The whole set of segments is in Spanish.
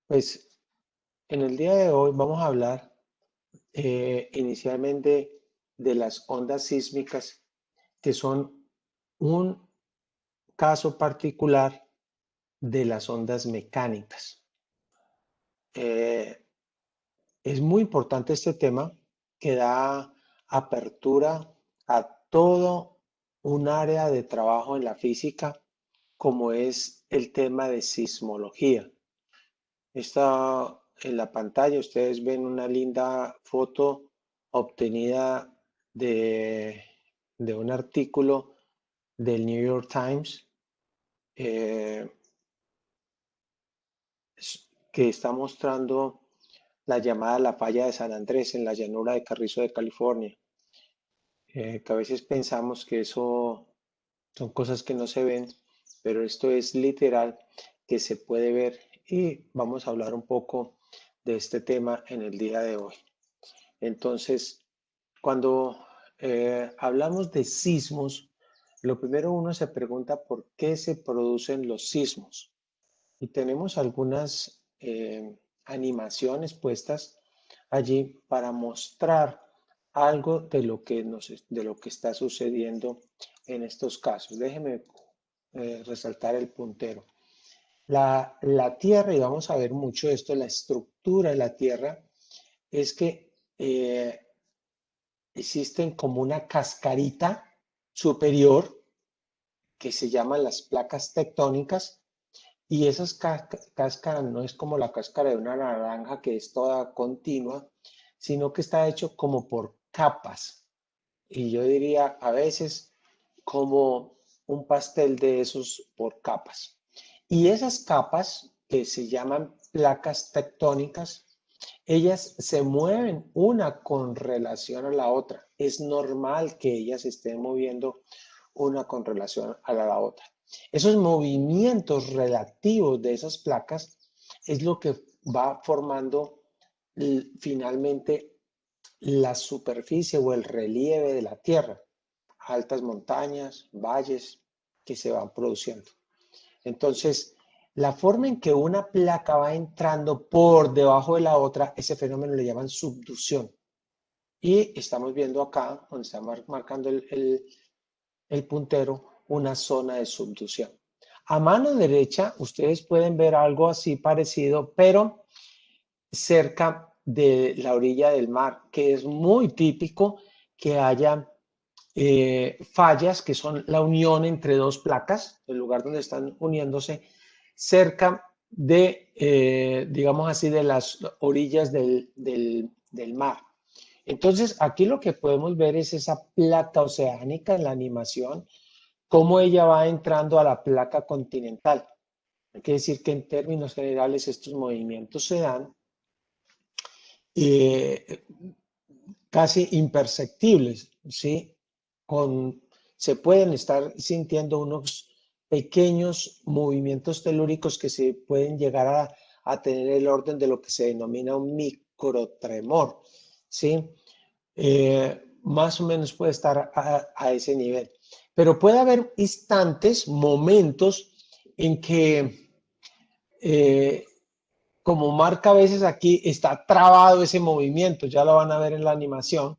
Pues en el día de hoy vamos a hablar inicialmente de las ondas sísmicas, que son un caso particular de las ondas mecánicas. Eh, es muy importante este tema que da apertura a todo un área de trabajo en la física, como es el tema de sismología. Está en la pantalla, ustedes ven una linda foto obtenida de, de un artículo del New York Times eh, que está mostrando la llamada la falla de San Andrés en la llanura de Carrizo de California. Que a veces pensamos que eso son cosas que no se ven, pero esto es literal que se puede ver y vamos a hablar un poco de este tema en el día de hoy. Entonces, cuando hablamos de sismos, lo primero uno se pregunta por qué se producen los sismos. Y tenemos algunas animaciones puestas allí para mostrar algo de lo que está sucediendo en estos casos. Déjeme resaltar el puntero. La Tierra, y vamos a ver mucho esto, la estructura de la Tierra, es que existen como una cascarita superior que se llaman las placas tectónicas y esas cáscaras no es como la cáscara de una naranja que es toda continua, sino que está hecho como por capas. Y yo diría a veces como un pastel de esos por capas. Y esas capas que se llaman placas tectónicas, ellas se mueven una con relación a la otra. Es normal que ellas estén moviendo una con relación a la otra. Esos movimientos relativos de esas placas es lo que va formando finalmente la superficie o el relieve de la Tierra, altas montañas, valles que se van produciendo. Entonces, la forma en que una placa va entrando por debajo de la otra, ese fenómeno le llaman subducción. Y estamos viendo acá, donde está marcando el puntero, una zona de subducción. A mano derecha, ustedes pueden ver algo así parecido, pero cerca de la orilla del mar, que es muy típico que haya fallas, que son la unión entre dos placas, el lugar donde están uniéndose, cerca de, digamos así, de las orillas del mar. Entonces, aquí lo que podemos ver es esa placa oceánica en la animación, cómo ella va entrando a la placa continental. Hay que decir que en términos generales estos movimientos se dan eh, casi imperceptibles, ¿sí? Se pueden estar sintiendo unos pequeños movimientos telúricos que se pueden llegar a tener el orden de lo que se denomina un microtremor, ¿sí? Más o menos puede estar a ese nivel. Pero puede haber instantes, momentos en que, eh, como marca a veces aquí, está trabado ese movimiento, ya lo van a ver en la animación,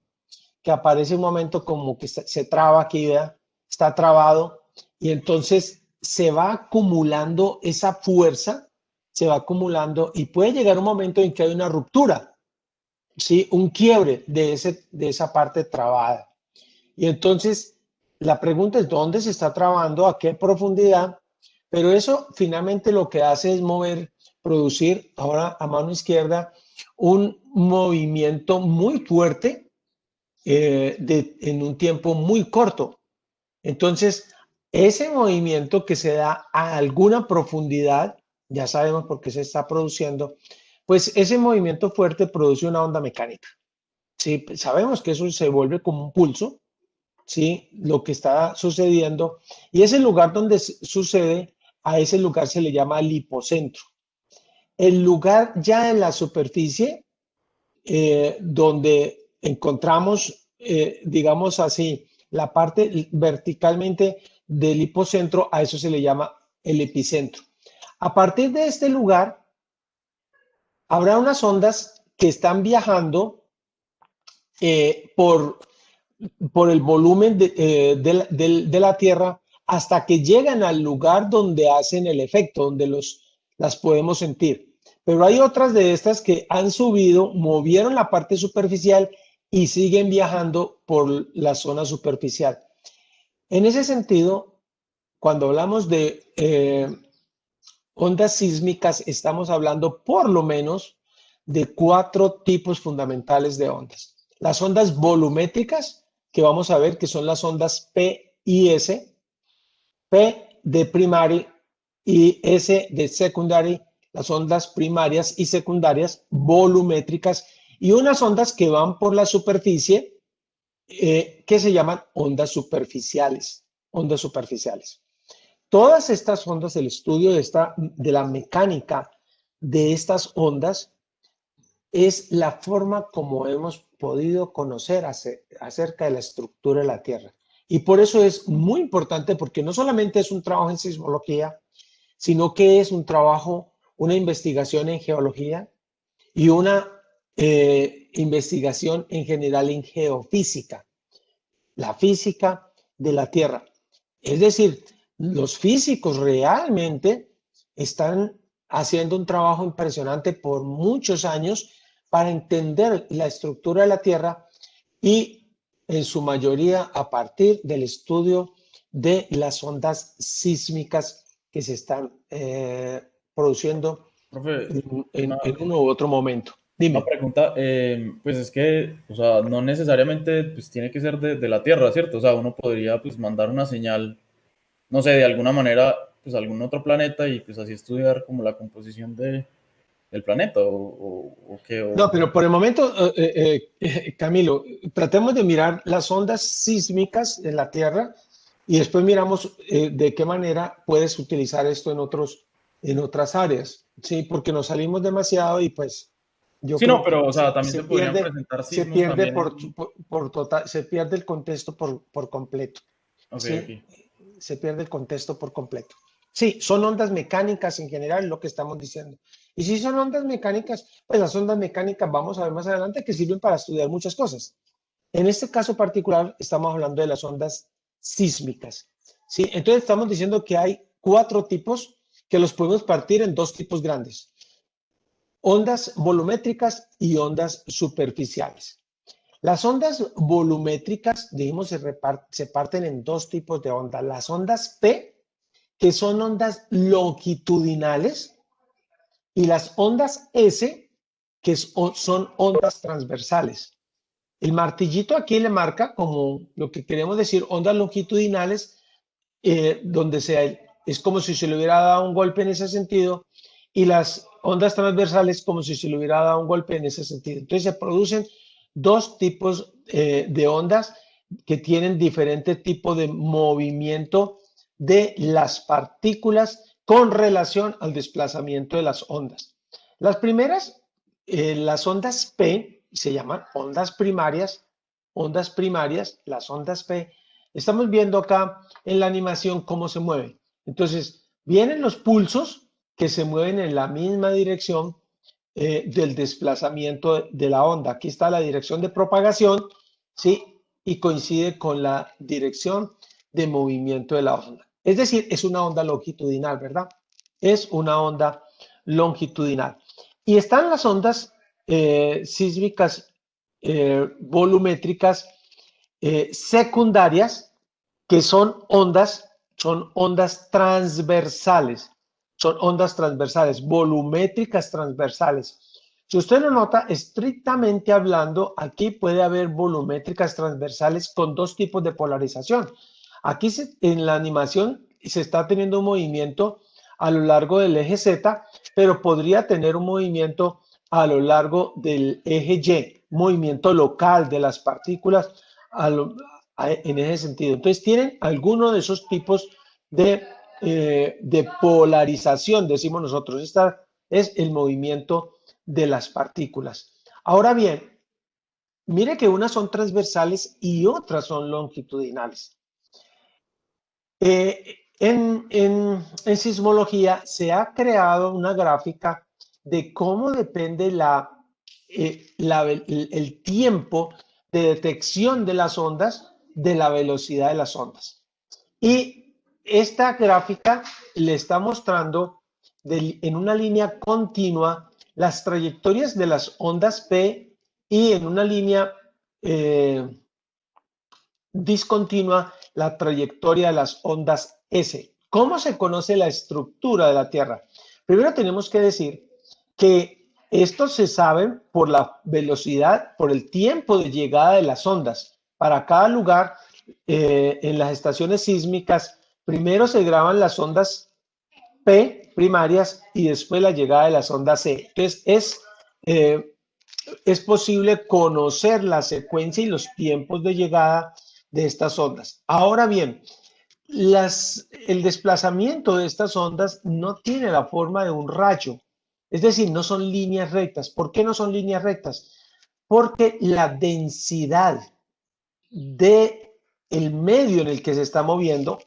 que aparece un momento como que se traba aquí, ¿verdad? Está trabado y entonces se va acumulando esa fuerza, se va acumulando y puede llegar un momento en que hay una ruptura, ¿sí? Un quiebre de esa parte trabada. Y entonces la pregunta es dónde se está trabando, a qué profundidad, pero eso finalmente lo que hace es producir ahora a mano izquierda un movimiento muy fuerte en un tiempo muy corto. Entonces, ese movimiento que se da a alguna profundidad, ya sabemos por qué se está produciendo, pues ese movimiento fuerte produce una onda mecánica. Sí, sabemos que eso se vuelve como un pulso, ¿sí? Lo que está sucediendo. Y ese lugar donde sucede, a ese lugar se le llama el hipocentro. El lugar ya en la superficie, donde encontramos, digamos así, la parte verticalmente del hipocentro, a eso se le llama el epicentro. A partir de este lugar, Habrá unas ondas que están viajando por el volumen de la Tierra hasta que llegan al lugar donde hacen el efecto, donde las podemos sentir. Pero hay otras de estas que han subido, movieron la parte superficial y siguen viajando por la zona superficial. En ese sentido, cuando hablamos de ondas sísmicas, estamos hablando por lo menos de 4 tipos fundamentales de ondas. Las ondas volumétricas, que vamos a ver que son las ondas P y S, P de primary y S de secondary, las ondas primarias y secundarias volumétricas, y unas ondas que van por la superficie que se llaman ondas superficiales. Ondas superficiales. Todas estas ondas, el estudio de la mecánica de estas ondas es la forma como hemos podido conocer acerca de la estructura de la Tierra. Y por eso es muy importante, porque no solamente es un trabajo en sismología, sino que es un trabajo, una investigación en geología y una investigación en general en geofísica, la física de la Tierra. Es decir, los físicos realmente están haciendo un trabajo impresionante por muchos años para entender la estructura de la Tierra y en su mayoría a partir del estudio de las ondas sísmicas que se están produciendo Profe, en uno u otro momento. una Dime. pregunta, pues es que, o sea, no necesariamente pues, tiene que ser de la Tierra, ¿cierto? O sea, uno podría pues mandar una señal, no sé, de alguna manera, pues a algún otro planeta y pues así estudiar como la composición del planeta o qué, No, pero por el momento, Camilo, tratemos de mirar las ondas sísmicas en la Tierra y después miramos de qué manera puedes utilizar esto en otras áreas, ¿sí? Porque nos salimos demasiado y pues yo Sí, no, creo que pero, o sea, también se podrían presentar se sismos pierde también en... se pierde el contexto por completo, Ok, ok. ¿sí? Se pierde el contexto por completo. Sí, son ondas mecánicas en general, lo que estamos diciendo. Y si son ondas mecánicas, pues las ondas mecánicas vamos a ver más adelante que sirven para estudiar muchas cosas. En este caso particular estamos hablando de las ondas sísmicas. ¿Sí? Entonces estamos diciendo que hay 4 tipos que los podemos partir en 2 tipos grandes. Ondas volumétricas y ondas superficiales. Las ondas volumétricas, dijimos, se parten en 2 tipos de ondas. Las ondas P, que son ondas longitudinales, y las ondas S, que son ondas transversales. El martillito aquí le marca como lo que queremos decir ondas longitudinales, donde es como si se le hubiera dado un golpe en ese sentido, y las ondas transversales como si se le hubiera dado un golpe en ese sentido. Entonces se producen 2 tipos de ondas que tienen diferente tipo de movimiento de las partículas con relación al desplazamiento de las ondas. Las primeras, las ondas P, se llaman ondas primarias, las ondas P. Estamos viendo acá en la animación cómo se mueve. Entonces, vienen los pulsos que se mueven en la misma dirección del desplazamiento de la onda. Aquí está la dirección de propagación, ¿sí? Y coincide con la dirección de movimiento de la onda. Es decir, es una onda longitudinal, ¿verdad? Es una onda longitudinal. Y están las ondas sísmicas volumétricas secundarias, que son ondas transversales, volumétricas transversales. Si usted lo nota, estrictamente hablando, aquí puede haber volumétricas transversales con 2 tipos de polarización. Aquí en la animación se está teniendo un movimiento a lo largo del eje Z, pero podría tener un movimiento a lo largo del eje Y, movimiento local de las partículas en ese sentido. Entonces tienen alguno de esos tipos de polarización, decimos nosotros. Esta es el movimiento de las partículas. Ahora bien, mire que unas son transversales y otras son longitudinales. En sismología se ha creado una gráfica de cómo depende el tiempo de detección de las ondas de la velocidad de las ondas. Y esta gráfica le está mostrando en una línea continua las trayectorias de las ondas P y en una línea discontinua la trayectoria de las ondas S. ¿Cómo se conoce la estructura de la Tierra? Primero tenemos que decir que esto se sabe por la velocidad, por el tiempo de llegada de las ondas. Para cada lugar, en las estaciones sísmicas, primero se graban las ondas P primarias y después la llegada de las ondas C. Entonces, es posible conocer la secuencia y los tiempos de llegada de estas ondas. Ahora bien, el desplazamiento de estas ondas no tiene la forma de un rayo, es decir, no son líneas rectas. ¿Por qué no son líneas rectas? Porque la densidad del medio en el que se está moviendo,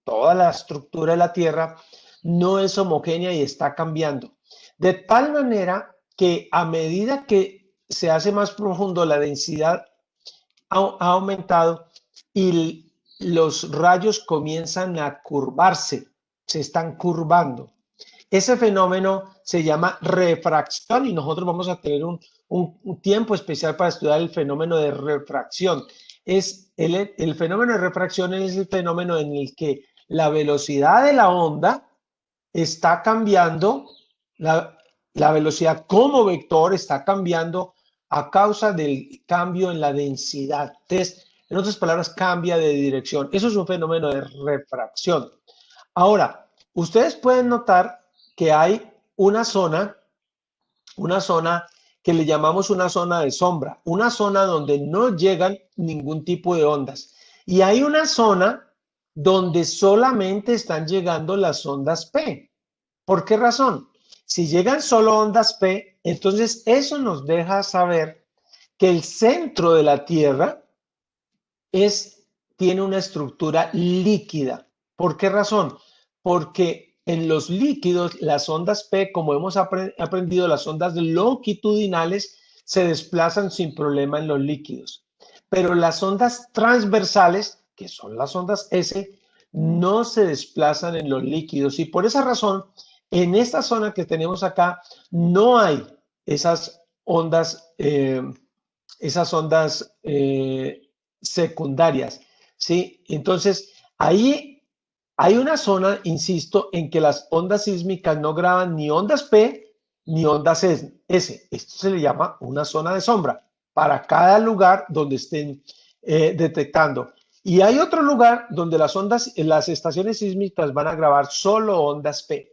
toda la estructura de la Tierra, no es homogénea y está cambiando. De tal manera que a medida que se hace más profundo, la densidad ha aumentado y los rayos comienzan a curvarse, se están curvando. Ese fenómeno se llama refracción y nosotros vamos a tener un tiempo especial para estudiar el fenómeno de refracción. El fenómeno de refracción es el fenómeno en el que la velocidad de la onda está cambiando, la velocidad como vector está cambiando a causa del cambio en la densidad. Entonces, en otras palabras, cambia de dirección. Eso es un fenómeno de refracción. Ahora, ustedes pueden notar que hay una zona que le llamamos una zona de sombra, una zona donde no llegan ningún tipo de ondas. Y hay una zona donde solamente están llegando las ondas P. ¿Por qué razón? Si llegan solo ondas P, entonces eso nos deja saber que el centro de la Tierra tiene una estructura líquida. ¿Por qué razón? Porque en los líquidos, las ondas P, como hemos aprendido, las ondas longitudinales se desplazan sin problema en los líquidos. Pero las ondas transversales, que son las ondas S, no se desplazan en los líquidos. Y por esa razón, en esta zona que tenemos acá, no hay esas ondas secundarias, ¿sí? Entonces, ahí hay una zona, insisto, en que las ondas sísmicas no graban ni ondas P ni ondas S. Esto se le llama una zona de sombra para cada lugar donde estén detectando. Y hay otro lugar donde las estaciones sísmicas van a grabar solo ondas P.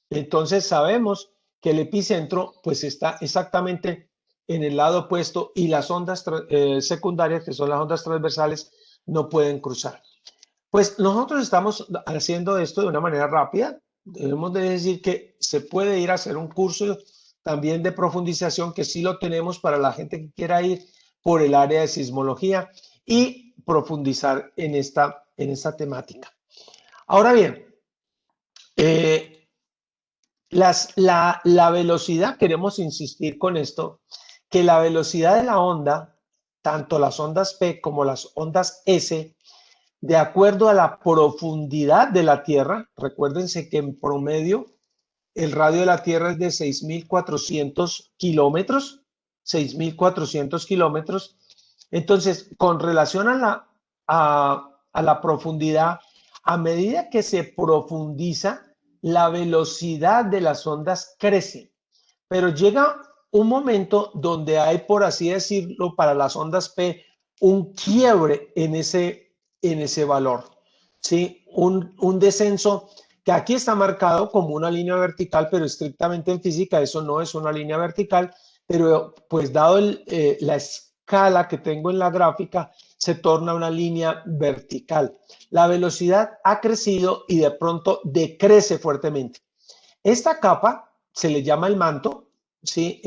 Entonces sabemos que el epicentro pues está exactamente en el lado opuesto y las ondas secundarias, que son las ondas transversales, no pueden cruzar. Pues nosotros estamos haciendo esto de una manera rápida. Debemos de decir que se puede ir a hacer un curso también de profundización, que sí lo tenemos para la gente que quiera ir por el área de sismología y profundizar en esta temática. Ahora bien, la velocidad, queremos insistir con esto, que la velocidad de la onda, tanto las ondas P como las ondas S, de acuerdo a la profundidad de la Tierra, recuérdense que en promedio el radio de la Tierra es de 6.400 kilómetros, 6.400 kilómetros. Entonces, con relación a la profundidad, a medida que se profundiza, la velocidad de las ondas crece, pero llega un momento donde hay, por así decirlo, para las ondas P, un quiebre en ese valor, ¿sí? Un descenso que aquí está marcado como una línea vertical, pero estrictamente en física eso no es una línea vertical, pero pues dado la escala que tengo en la gráfica, se torna una línea vertical. La velocidad ha crecido y de pronto decrece fuertemente. Esta capa se le llama el manto, ¿sí?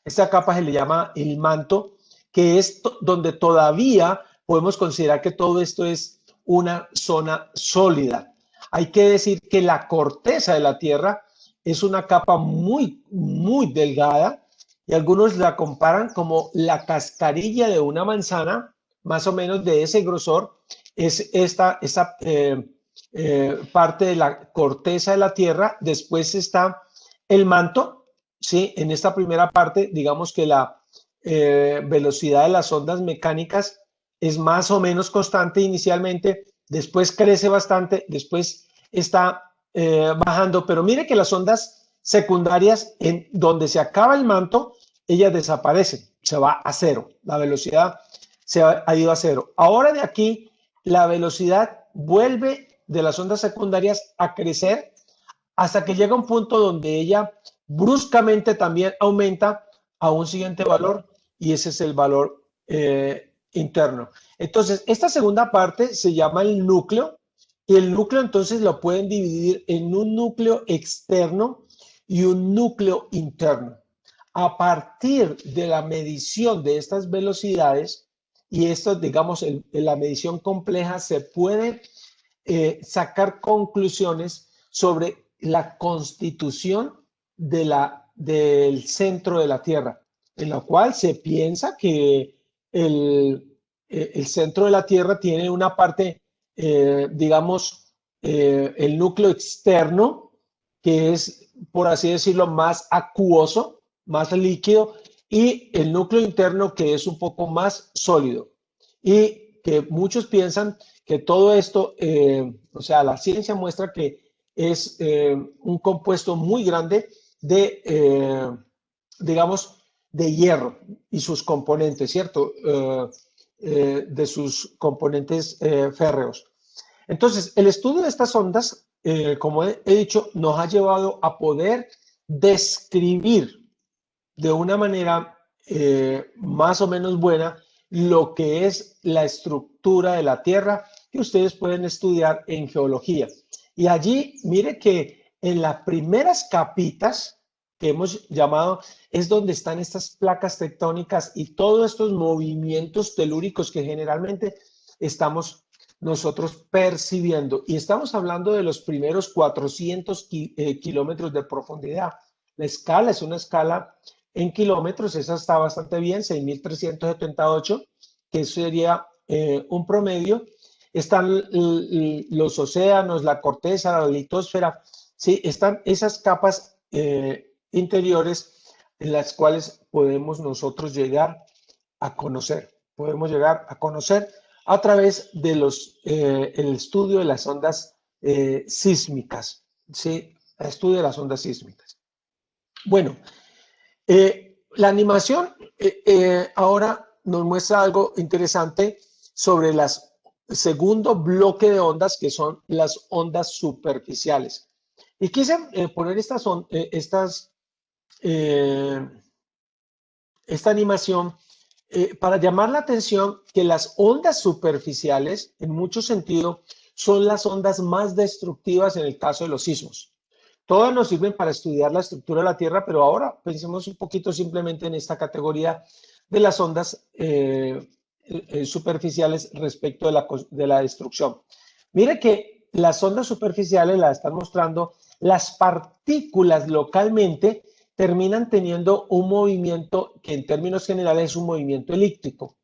Esta capa se le llama el manto, que es donde todavía podemos considerar que todo esto es una zona sólida. Hay que decir que la corteza de la Tierra es una capa muy, muy delgada y algunos la comparan como la cascarilla de una manzana, más o menos de ese grosor, es esta parte de la corteza de la Tierra. Después está el manto, ¿sí? En esta primera parte, digamos que la velocidad de las ondas mecánicas es más o menos constante inicialmente, después crece bastante, después está bajando, pero mire que las ondas secundarias, en donde se acaba el manto, ellas desaparecen, se va a cero, la velocidad ha ido a cero. Ahora de aquí, la velocidad vuelve de las ondas secundarias a crecer hasta que llega un punto donde ella bruscamente también aumenta a un siguiente valor y ese es el valor interno. Entonces, esta segunda parte se llama el núcleo y el núcleo entonces lo pueden dividir en un núcleo externo y un núcleo interno. A partir de la medición de estas velocidades y esto, digamos, en la medición compleja se puede sacar conclusiones sobre la constitución del centro de la Tierra, en la cual se piensa que el centro de la Tierra tiene una parte, digamos, el núcleo externo, que es, por así decirlo, más acuoso, más líquido, y el núcleo interno, que es un poco más sólido. Y que muchos piensan que todo esto, o sea, la ciencia muestra que es un compuesto muy grande de, digamos, de hierro y sus componentes, ¿cierto? De sus componentes férreos. Entonces, el estudio de estas ondas, como he dicho, nos ha llevado a poder describir de una manera más o menos buena lo que es la estructura de la Tierra que ustedes pueden estudiar en geología. Y allí, mire que en las primeras capitas que hemos llamado, es donde están estas placas tectónicas y todos estos movimientos telúricos que generalmente estamos nosotros percibiendo. Y estamos hablando de los primeros 400 kilómetros de profundidad. La escala es una escala en kilómetros, esa está bastante bien, 6.378, que sería un promedio. Están los océanos, la corteza, la litosfera, sí, están esas capas interiores en las cuales podemos nosotros llegar a conocer. Podemos llegar a conocer a través de el estudio de las ondas sísmicas, ¿sí? El estudio de las ondas sísmicas. Bueno, la animación ahora nos muestra algo interesante sobre el segundo bloque de ondas, que son las ondas superficiales. Y quise poner esta animación para llamar la atención que las ondas superficiales, en mucho sentido, son las ondas más destructivas en el caso de los sismos. Todas nos sirven para estudiar la estructura de la Tierra, pero ahora pensemos un poquito simplemente en esta categoría de las ondas superficiales respecto de la destrucción. Mire que las ondas superficiales las están mostrando, las partículas localmente terminan teniendo un movimiento que en términos generales es un movimiento elíptico,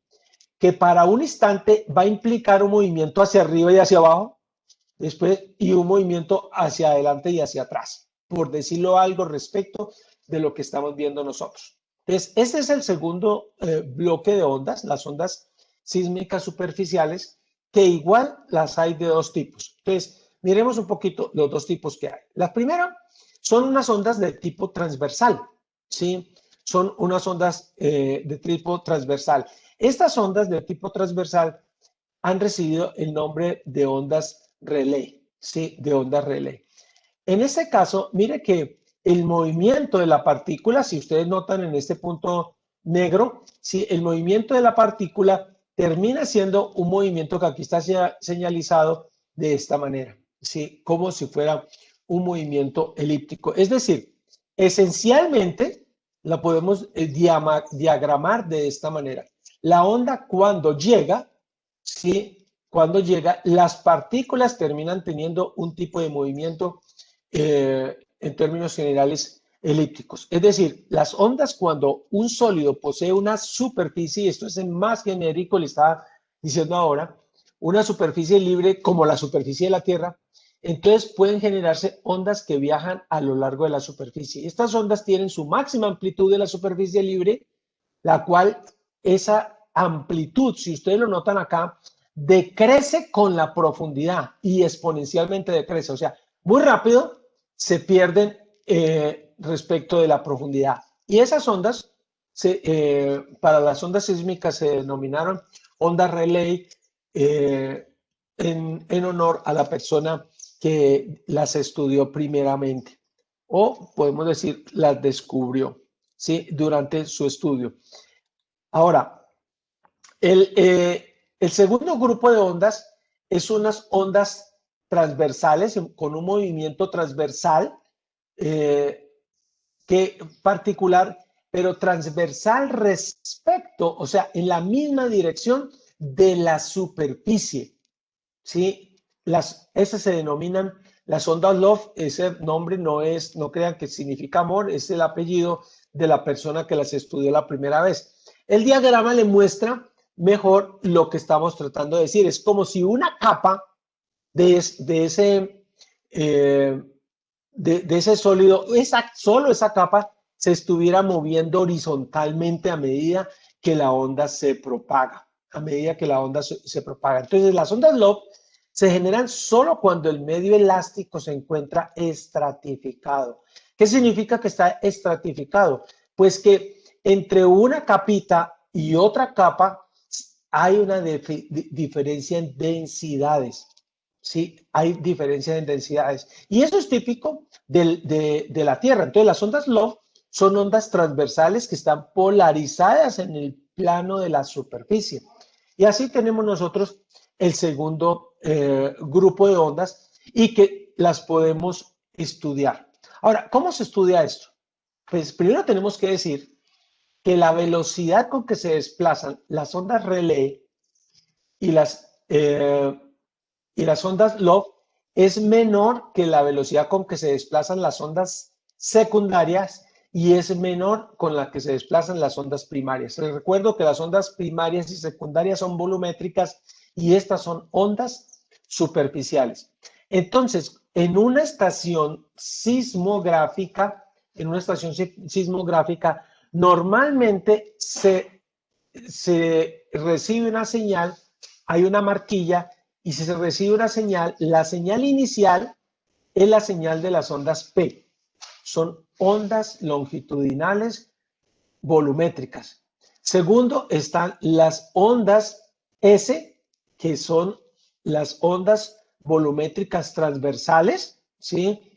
que para un instante va a implicar un movimiento hacia arriba y hacia abajo, después y un movimiento hacia adelante y hacia atrás, por decirlo algo respecto de lo que estamos viendo nosotros. Entonces, este es el segundo bloque de ondas, las ondas sísmicas superficiales, que igual las hay de dos tipos. Entonces, miremos un poquito los dos tipos que hay. La primera son unas ondas de tipo transversal, ¿sí? Son unas ondas de tipo transversal. Estas ondas de tipo transversal han recibido el nombre de ondas relé, ¿sí? De ondas relé. En este caso, mire que el movimiento de la partícula, si ustedes notan en este punto negro, ¿sí? El movimiento de la partícula termina siendo un movimiento que aquí está señalizado de esta manera, ¿sí? Como si fuera un movimiento elíptico. Es decir, esencialmente la podemos diagramar de esta manera. La onda cuando llega, ¿sí? Cuando llega, las partículas terminan teniendo un tipo de movimiento en términos generales, elípticos. Es decir, las ondas cuando un sólido posee una superficie, y esto es en más genérico, le estaba diciendo ahora, una superficie libre como la superficie de la Tierra, entonces pueden generarse ondas que viajan a lo largo de la superficie. Estas ondas tienen su máxima amplitud de la superficie libre, la cual esa amplitud, si ustedes lo notan acá, decrece con la profundidad y exponencialmente decrece. O sea, muy rápido se pierden respecto de la profundidad. Y esas ondas, para las ondas sísmicas se denominaron ondas Rayleigh en honor a la persona que las estudió primeramente, o podemos decir, las descubrió, ¿sí? Durante su estudio. Ahora, el segundo grupo de ondas es unas ondas transversales con un movimiento transversal que particular, pero transversal respecto, o sea, en la misma dirección de la superficie, ¿sí? Esas se denominan las ondas Love. Ese nombre no crean que significa amor, es el apellido de la persona que las estudió la primera vez. El diagrama le muestra mejor lo que estamos tratando de decir. Es como si una capa de ese sólido, solo esa capa se estuviera moviendo horizontalmente a medida que la onda se propaga, se propaga. Entonces, las ondas Love se generan solo cuando el medio elástico se encuentra estratificado. ¿Qué significa que está estratificado? Pues que entre una capita y otra capa hay una diferencia en densidades. Sí, hay diferencia en densidades. Y eso es típico de la Tierra. Entonces, las ondas Love son ondas transversales que están polarizadas en el plano de la superficie. Y así tenemos nosotros el segundo grupo de ondas y que las podemos estudiar. Ahora, ¿cómo se estudia esto? Pues primero tenemos que decir que la velocidad con que se desplazan las ondas Rayleigh y las ondas Love es menor que la velocidad con que se desplazan las ondas secundarias y es menor con la que se desplazan las ondas primarias. Les recuerdo que las ondas primarias y secundarias son volumétricas y estas son ondas superficiales. Entonces, en una estación sismográfica, normalmente se recibe una señal, hay una marquilla, y si se recibe una señal, la señal inicial es la señal de las ondas P. Son ondas longitudinales volumétricas. Segundo, están las ondas S, que son las ondas volumétricas transversales, ¿sí?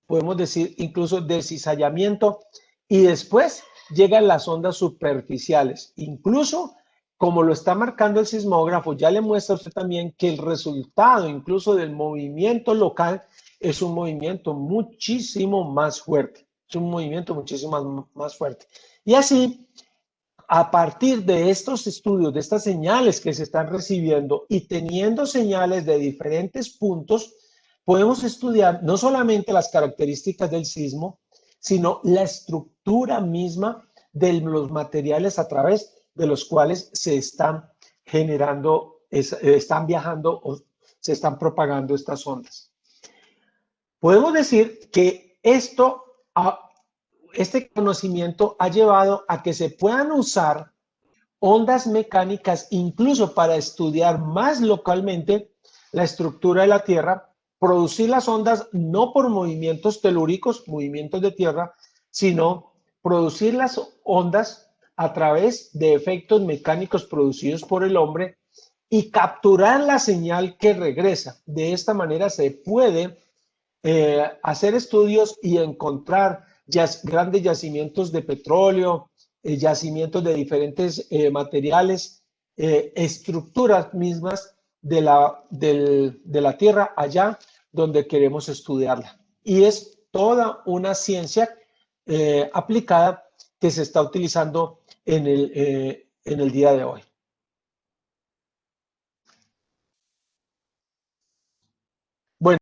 Podemos decir incluso de cizallamiento. Y después llegan las ondas superficiales. Incluso, como lo está marcando el sismógrafo, ya le muestra a usted también que el resultado incluso del movimiento local es un movimiento muchísimo más fuerte. Es un movimiento muchísimo más fuerte. Y así, a partir de estos estudios, de estas señales que se están recibiendo y teniendo señales de diferentes puntos, podemos estudiar no solamente las características del sismo, sino la estructura misma de los materiales a través de los cuales se están generando, están viajando o se están propagando estas ondas. Podemos decir que este conocimiento ha llevado a que se puedan usar ondas mecánicas incluso para estudiar más localmente la estructura de la Tierra, producir las ondas no por movimientos telúricos, movimientos de tierra, sino producir las ondas a través de efectos mecánicos producidos por el hombre y capturar la señal que regresa. De esta manera se puede hacer estudios y encontrar grandes yacimientos de petróleo, yacimientos de diferentes materiales, estructuras mismas de la Tierra allá donde queremos estudiarla. Y es toda una ciencia aplicada que se está utilizando en el día de hoy.